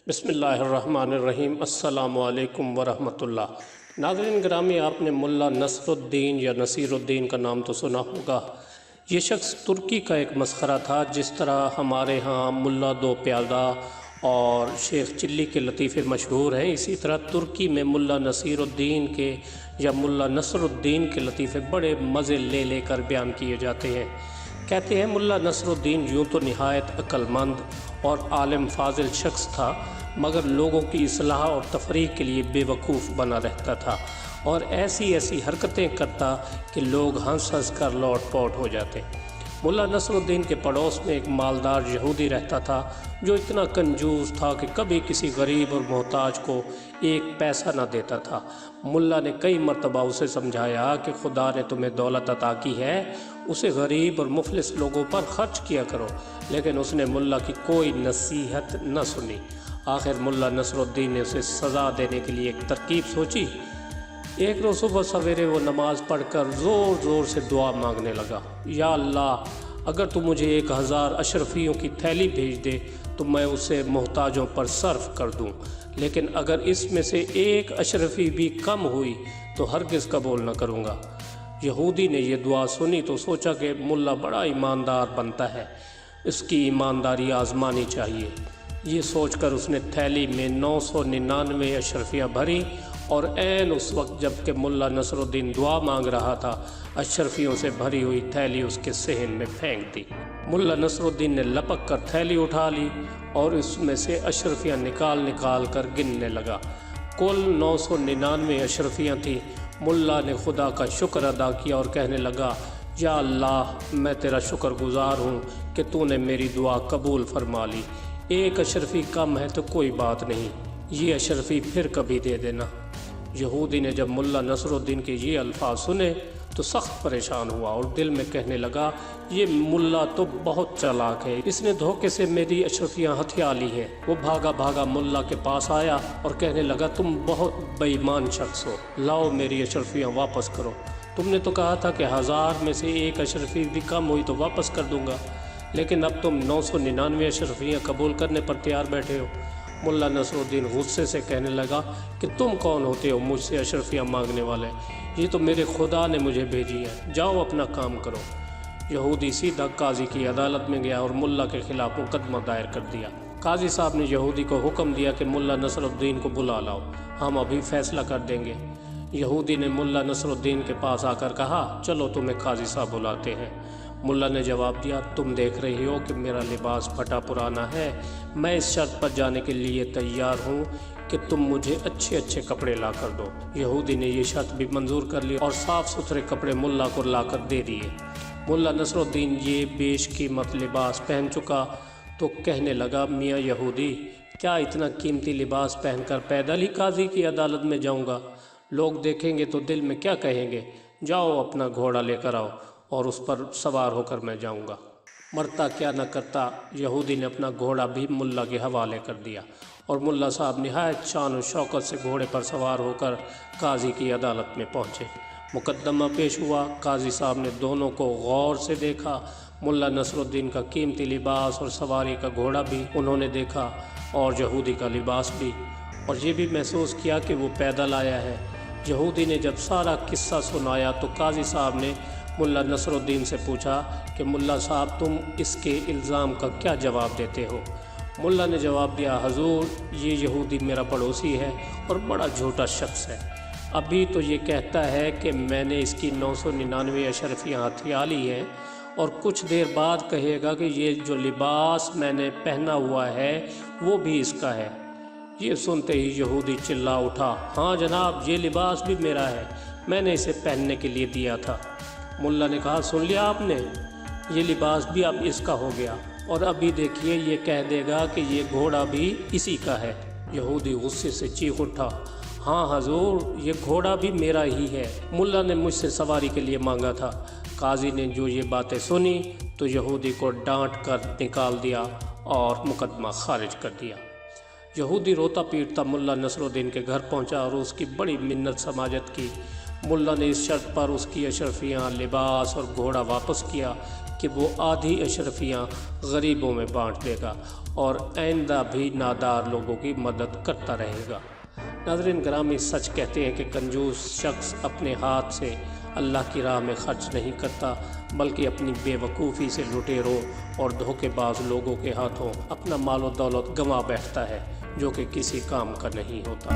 بسم اللہ الرحمن الرحیم۔ السلام علیکم ورحمۃ اللہ۔ ناظرین گرامی، آپ نے ملا نصر الدین یا نصیر الدین کا نام تو سنا ہوگا۔ یہ شخص ترکی کا ایک مسخرہ تھا۔ جس طرح ہمارے ہاں ملا دو پیادہ اور شیخ چلی کے لطیفے مشہور ہیں، اسی طرح ترکی میں ملا نصیر الدین کے یا ملا نصر الدین کے لطیفے بڑے مزے لے لے کر بیان کیے جاتے ہیں۔ کہتے ہیں ملا نصر الدین یوں تو نہایت عقل مند اور عالم فاضل شخص تھا، مگر لوگوں کی اصلاح اور تفریح کے لیے بے وقوف بنا رہتا تھا اور ایسی حرکتیں کرتا کہ لوگ ہنس ہنس کر لوٹ پوٹ ہو جاتے۔ ملا نصر الدین کے پڑوس میں ایک مالدار یہودی رہتا تھا جو اتنا کنجوس تھا کہ کبھی کسی غریب اور محتاج کو ایک پیسہ نہ دیتا تھا۔ ملا نے کئی مرتبہ اسے سمجھایا کہ خدا نے تمہیں دولت عطا کی ہے، اسے غریب اور مفلس لوگوں پر خرچ کیا کرو، لیکن اس نے ملا کی کوئی نصیحت نہ سنی۔ آخر ملا نصر الدین نے اسے سزا دینے کے لیے ایک ترکیب سوچی۔ ایک روز صبح سویرے وہ نماز پڑھ کر زور زور سے دعا مانگنے لگا، یا اللہ، اگر تو مجھے 1000 اشرفیوں کی تھیلی بھیج دے تو میں اسے محتاجوں پر صرف کر دوں، لیکن اگر اس میں سے ایک اشرفی بھی کم ہوئی تو ہرگز قبول نہ کروں گا۔ یہودی نے یہ دعا سنی تو سوچا کہ ملا بڑا ایماندار بنتا ہے، اس کی ایمانداری آزمانی چاہیے۔ یہ سوچ کر اس نے تھیلی میں 999 اشرفیاں بھری اور عین اس وقت جب کہ ملا نصر الدین دعا مانگ رہا تھا، اشرفیوں سے بھری ہوئی تھیلی اس کے صحن میں پھینک دی۔ ملا نصر الدین نے لپک کر تھیلی اٹھا لی اور اس میں سے اشرفیاں نکال کر گننے لگا۔ کل 999 اشرفیاں تھیں۔ ملا نے خدا کا شکر ادا کیا اور کہنے لگا، یا اللہ، میں تیرا شکر گزار ہوں کہ تو نے میری دعا قبول فرما لی۔ ایک اشرفی کم ہے تو کوئی بات نہیں، یہ اشرفی پھر کبھی دے دینا۔ یہودی نے جب ملا نصر الدین کے یہ الفاظ سنے تو سخت پریشان ہوا اور دل میں کہنے لگا، یہ ملا تو بہت چالاک ہے، اس نے دھوکے سے میری اشرفیاں ہتھیا لی ہیں۔ وہ بھاگا ملا کے پاس آیا اور کہنے لگا، تم بہت بے ایمان شخص ہو، لاؤ میری اشرفیاں واپس کرو۔ تم نے تو کہا تھا کہ 1000 میں سے ایک اشرفی بھی کم ہوئی تو واپس کر دوں گا، لیکن اب تم 999 اشرفیاں قبول کرنے پر تیار بیٹھے ہو۔ ملا نصر الدین غصے سے کہنے لگا کہ تم کون ہوتے ہو مجھ سے اشرفیاں مانگنے والے؟ یہ تو میرے خدا نے مجھے بھیجی ہے، جاؤ اپنا کام کرو۔ یہودی سیدھا قاضی کی عدالت میں گیا اور ملا کے خلاف مقدمہ دائر کر دیا۔ قاضی صاحب نے یہودی کو حکم دیا کہ ملا نصر الدین کو بلا لاؤ، ہم ابھی فیصلہ کر دیں گے۔ یہودی نے ملا نصر الدین کے پاس آ کر کہا، چلو تمہیں قاضی صاحب بلاتے ہیں۔ ملا نے جواب دیا، تم دیکھ رہی ہو کہ میرا لباس پھٹا پرانا ہے، میں اس شرط پر جانے کے لیے تیار ہوں کہ تم مجھے اچھے کپڑے لا کر دو۔ یہودی نے یہ شرط بھی منظور کر لی اور صاف ستھرے کپڑے ملا کو لا کر دے دیے۔ ملا نصر الدین یہ بیش قیمت لباس پہن چکا تو کہنے لگا، میاں یہودی، کیا اتنا قیمتی لباس پہن کر پیدل ہی قاضی کی عدالت میں جاؤں گا؟ لوگ دیکھیں گے تو دل میں کیا کہیں گے؟ جاؤ اپنا گھوڑا لے کر آؤ اور اس پر سوار ہو کر میں جاؤں گا۔ مرتا کیا نہ کرتا، یہودی نے اپنا گھوڑا بھی ملا کے حوالے کر دیا اور ملا صاحب نہایت شان و شوکت سے گھوڑے پر سوار ہو کر قاضی کی عدالت میں پہنچے۔ مقدمہ پیش ہوا۔ قاضی صاحب نے دونوں کو غور سے دیکھا۔ ملا نصر الدین کا قیمتی لباس اور سواری کا گھوڑا بھی انہوں نے دیکھا اور یہودی کا لباس بھی، اور یہ بھی محسوس کیا کہ وہ پیدل آیا ہے۔ یہودی نے جب سارا قصہ سنایا تو قاضی صاحب نے ملا نصر الدین سے پوچھا کہ ملا صاحب، تم اس کے الزام کا کیا جواب دیتے ہو؟ ملا نے جواب دیا، حضور، یہ یہودی میرا پڑوسی ہے اور بڑا جھوٹا شخص ہے۔ ابھی تو یہ کہتا ہے کہ میں نے اس کی 999 اشرفیاں ہتھیا لی ہیں، اور کچھ دیر بعد کہے گا کہ یہ جو لباس میں نے پہنا ہوا ہے وہ بھی اس کا ہے۔ یہ سنتے ہی یہودی چلا اٹھا، ہاں جناب، یہ لباس بھی میرا ہے، میں نے اسے پہننے کے لیے دیا تھا۔ ملا نے کہا، سن لیا آپ نے، یہ لباس بھی اب اس کا ہو گیا، اور ابھی دیکھیے یہ کہہ دے گا کہ یہ گھوڑا بھی اسی کا ہے۔ یہودی غصے سے چیخ اٹھا، ہاں حضور، یہ گھوڑا بھی میرا ہی ہے، ملا نے مجھ سے سواری کے لیے مانگا تھا۔ قاضی نے جو یہ باتیں سنی تو یہودی کو ڈانٹ کر نکال دیا اور مقدمہ خارج کر دیا۔ یہودی روتا پیٹتا ملا نصر الدین کے گھر پہنچا اور اس کی بڑی منت سماجت کی۔ ملا نے اس شرط پر اس کی اشرفیاں، لباس اور گھوڑا واپس کیا کہ وہ آدھی اشرفیاں غریبوں میں بانٹ دے گا اور آئندہ بھی نادار لوگوں کی مدد کرتا رہے گا۔ ناظرین گرامی، سچ کہتے ہیں کہ کنجوس شخص اپنے ہاتھ سے اللہ کی راہ میں خرچ نہیں کرتا، بلکہ اپنی بے وقوفی سے لٹیروں اور دھوکے باز لوگوں کے ہاتھوں اپنا مال و دولت گنوا بیٹھتا ہے، جو کہ کسی کام کا نہیں ہوتا۔